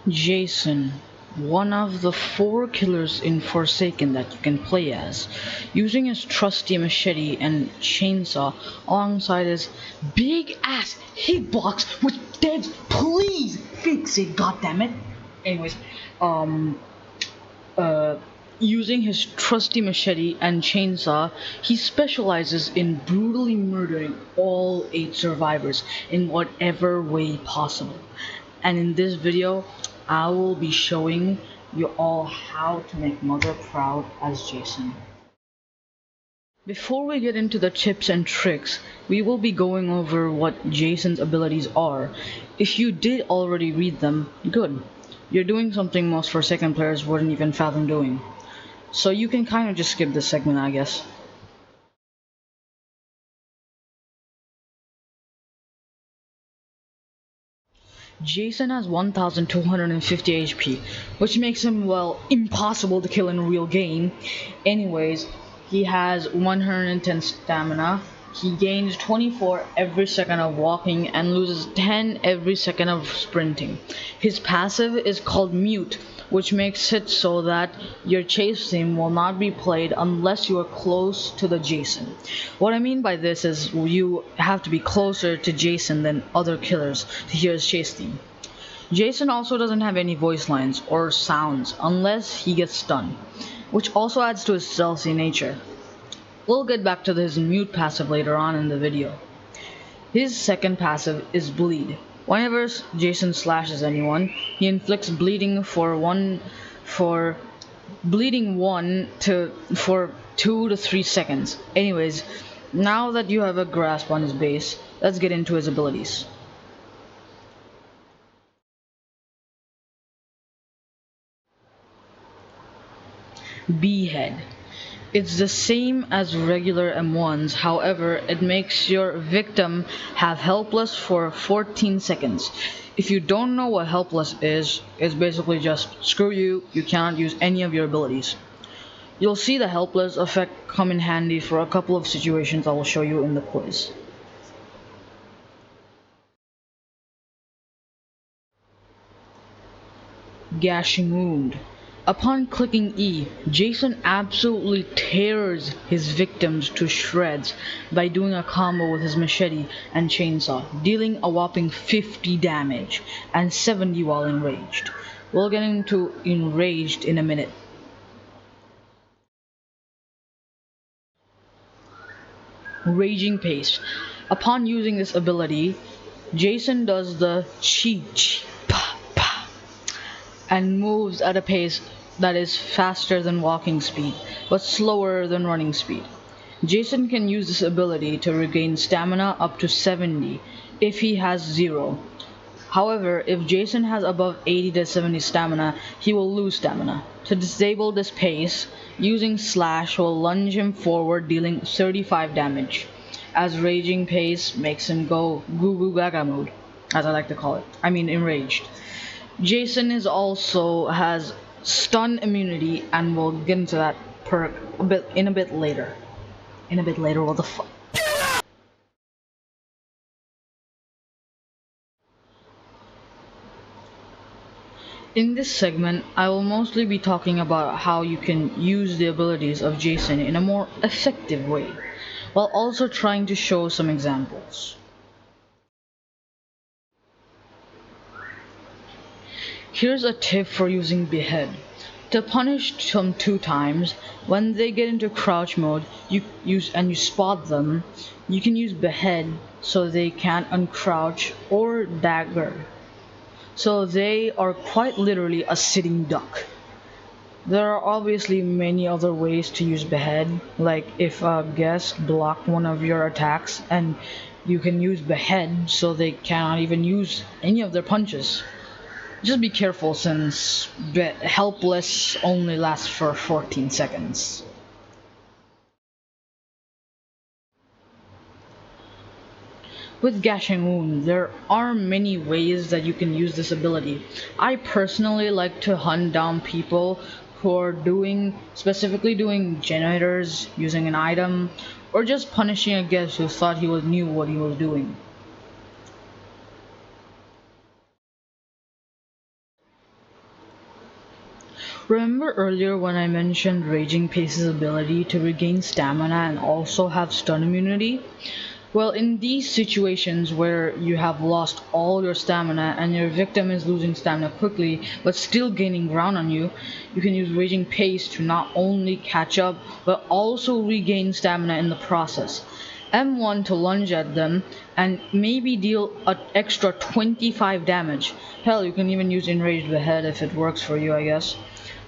Jason, one of the four killers in Forsaken that you can play as, using his trusty machete and chainsaw alongside his big ass hitbox with devs. Please fix it, goddammit. Anyways, um, uh, using his trusty machete and chainsaw, he specializes in brutally murdering all 8 survivors in whatever way possible. And in this video, I will be showing you all how to make mother proud as Jason. Before we get into the tips and tricks, we will be going over what Jason's abilities are. If you did already read them, good. You're doing something most Forsaken players wouldn't even fathom doing. So you can kind of just skip this segment, I guess. Jason has 1250 HP, which makes him, well, impossible to kill in a real game. Anyways, he has 110 stamina. He gains 24 every second of walking and loses 10 every second of sprinting. His passive is called Mute, which makes it so that your chase theme will not be played unless you are close to the Jason. What I mean by this is you have to be closer to Jason than other killers to hear his chase theme. Jason also doesn't have any voice lines or sounds unless he gets stunned, which also adds to his stealthy nature. We'll get back to his mute passive later on in the video. His second passive is Bleed. Whenever Jason slashes anyone, he inflicts bleeding for 2 to 3 seconds. Anyways, now that you have a grasp on his base, let's get into his abilities. Behead. It's the same as regular M1s, however, it makes your victim have helpless for 14 seconds. If you don't know what helpless is, it's basically just screw you, you cannot use any of your abilities. You'll see the helpless effect come in handy for a couple of situations I will show you in the quiz. Gashing Wound. Upon clicking E, Jason absolutely tears his victims to shreds by doing a combo with his machete and chainsaw, dealing a whopping 50 damage and 70 while enraged. We'll get into enraged in a minute. Raging Pace. Upon using this ability, Jason does the chi chi pa pa and moves at a pace that is faster than walking speed, but slower than running speed. Jason can use this ability to regain stamina up to 70 if he has 0. However, if Jason has above 80 to 70 stamina, he will lose stamina. To disable this pace, using Slash will lunge him forward, dealing 35 damage, as Raging Pace makes him go goo goo gaga mode, as I like to call it. I mean enraged. Jason is also has stun immunity, and we'll get into that perk a bit later. What the fuck? In this segment, I will mostly be talking about how you can use the abilities of Jason in a more effective way, while also trying to show some examples. Here's a tip for using Behead. To punish them 2 times, when they get into crouch mode you spot them, you can use Behead so they can't uncrouch, or Dagger, so they are quite literally a sitting duck. There are obviously many other ways to use Behead, like if a guest blocked one of your attacks, and you can use Behead so they cannot even use any of their punches. Just be careful since helpless only lasts for 14 seconds. With Gashing Wound, there are many ways that you can use this ability. I personally like to hunt down people who are specifically doing generators using an item, or just punishing a guest who thought knew what he was doing. Remember earlier when I mentioned Raging Pace's ability to regain stamina and also have stun immunity? Well, in these situations where you have lost all your stamina and your victim is losing stamina quickly but still gaining ground on you, you can use Raging Pace to not only catch up but also regain stamina in the process. M1 to lunge at them and maybe deal an extra 25 damage. Hell, you can even use Enraged Behead if it works for you, I guess.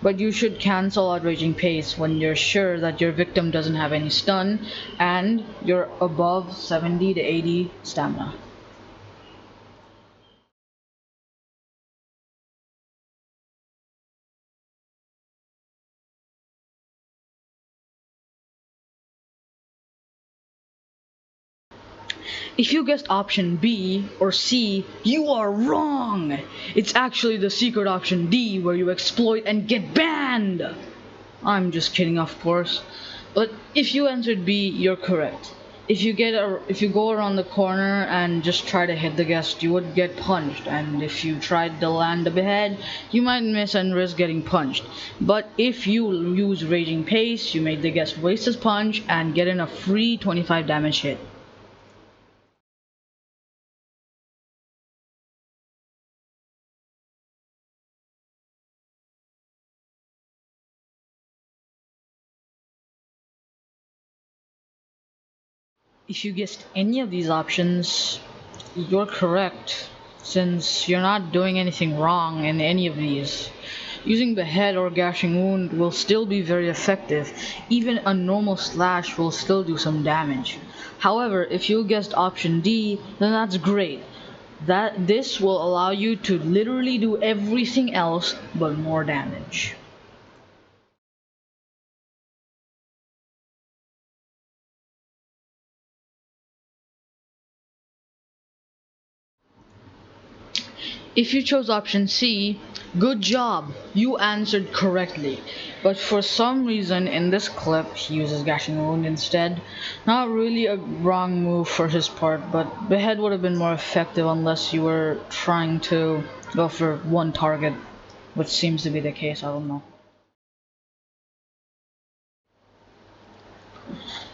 But you should cancel out Raging Pace when you're sure that your victim doesn't have any stun and you're above 70 to 80 stamina. If you guessed option B or C, you are wrong! It's actually the secret option D where you exploit and get banned! I'm just kidding, of course. But if you answered B, you're correct. If you go around the corner and just try to hit the guest, you would get punched, and if you tried to land the behead, you might miss and risk getting punched. But if you use Raging Pace, you make the guest waste his punch and get in a free 25 damage hit. If you guessed any of these options, you're correct, since you're not doing anything wrong in any of these. Using the head or gashing wound will still be very effective, even a normal slash will still do some damage. However, if you guessed option D, then that's great. This will allow you to literally do everything else but more damage. If you chose option C, good job, you answered correctly. But for some reason in this clip, he uses Gashing Wound instead. Not really a wrong move for his part, but Behead would have been more effective unless you were trying to go for one target, which seems to be the case, I don't know.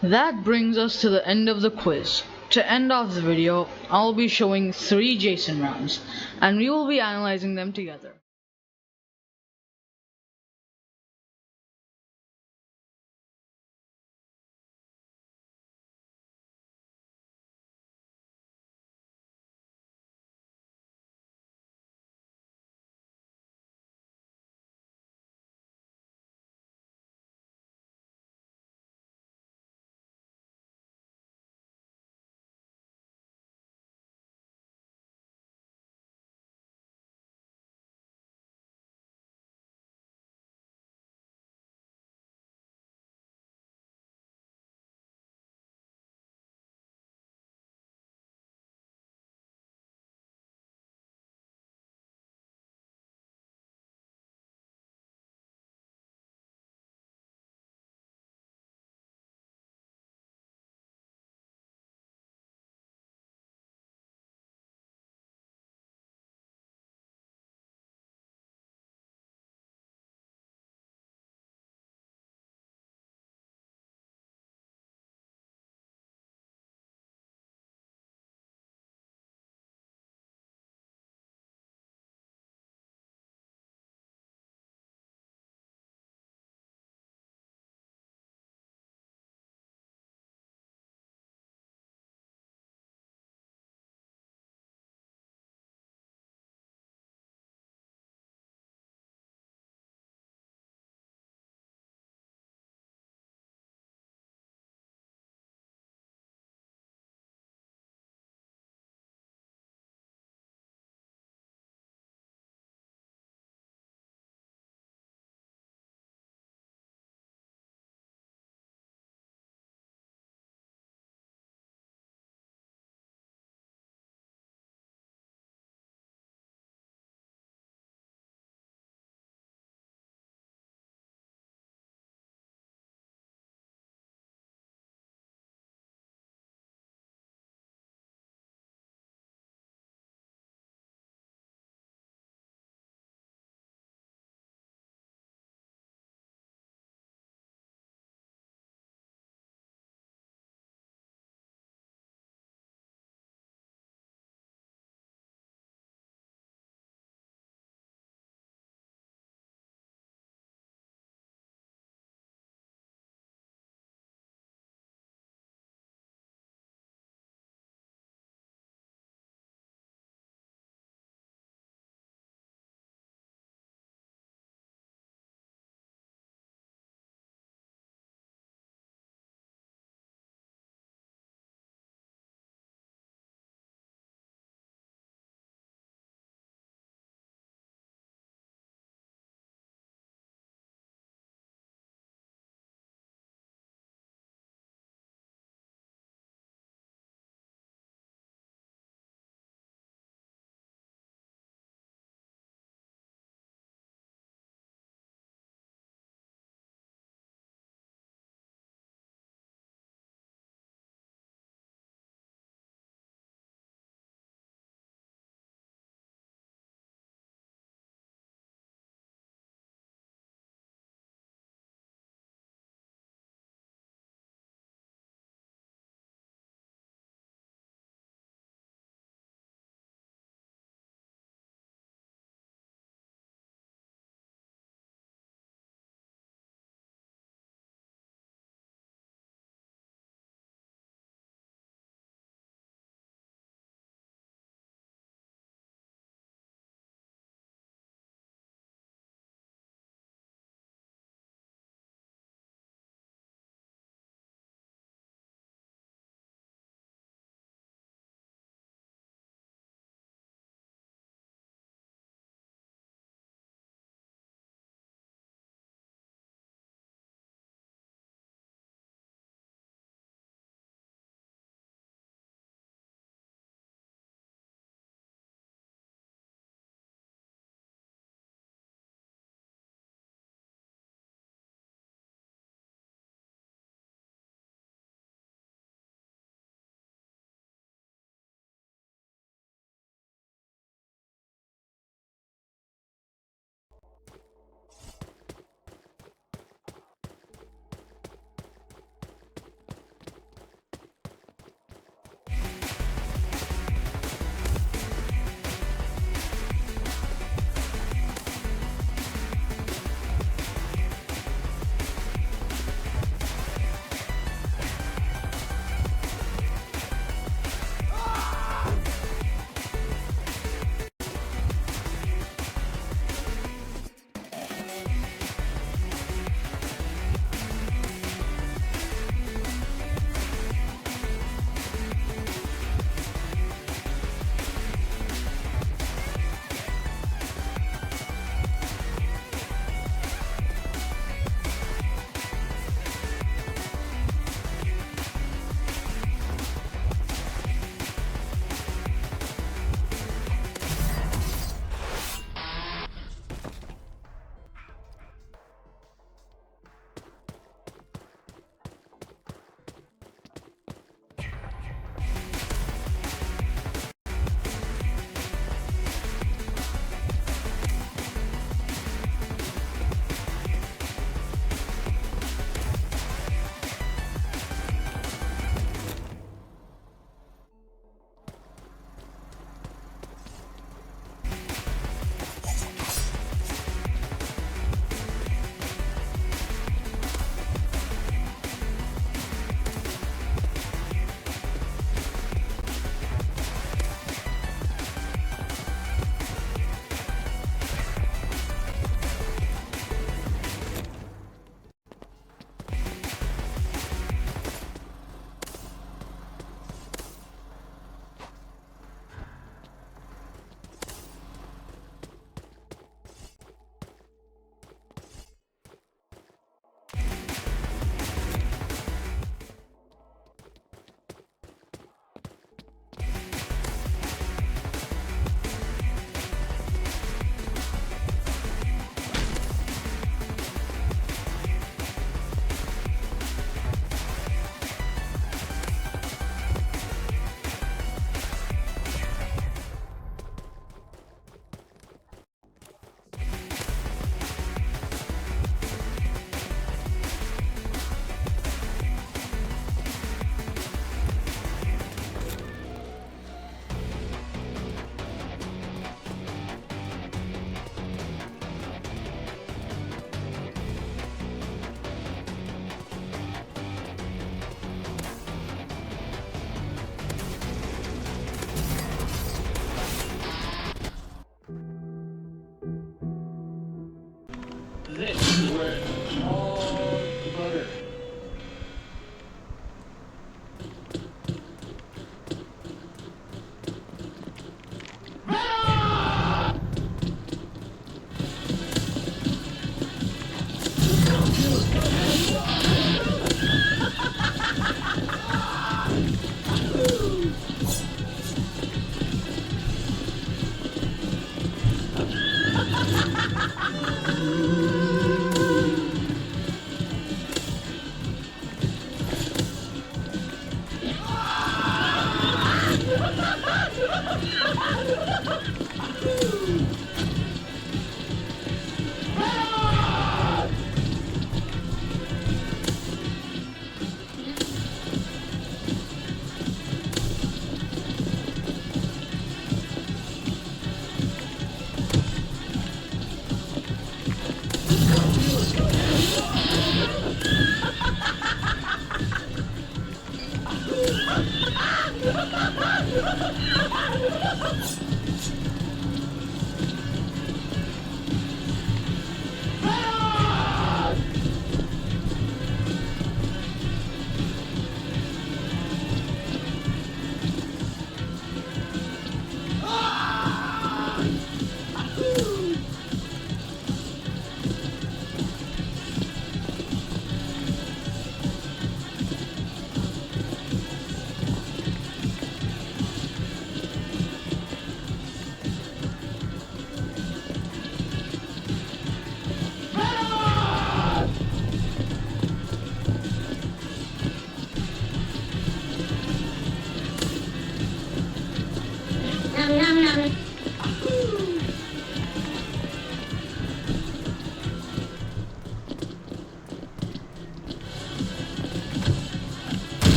That brings us to the end of the quiz. To end off the video, I'll be showing 3 Jason rounds, and we will be analyzing them together.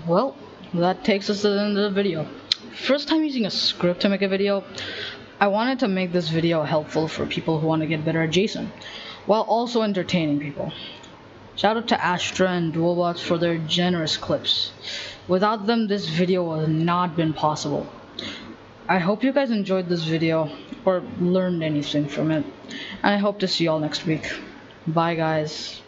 Well, that takes us to the end of the video. First time using a script to make a video. I wanted to make this video helpful for people who want to get better at Jason, while also entertaining people. Shout out to Astra and Dualbox for their generous clips. Without them, this video would have not been possible. I hope you guys enjoyed this video, or learned anything from it, and I hope to see y'all next week. Bye guys.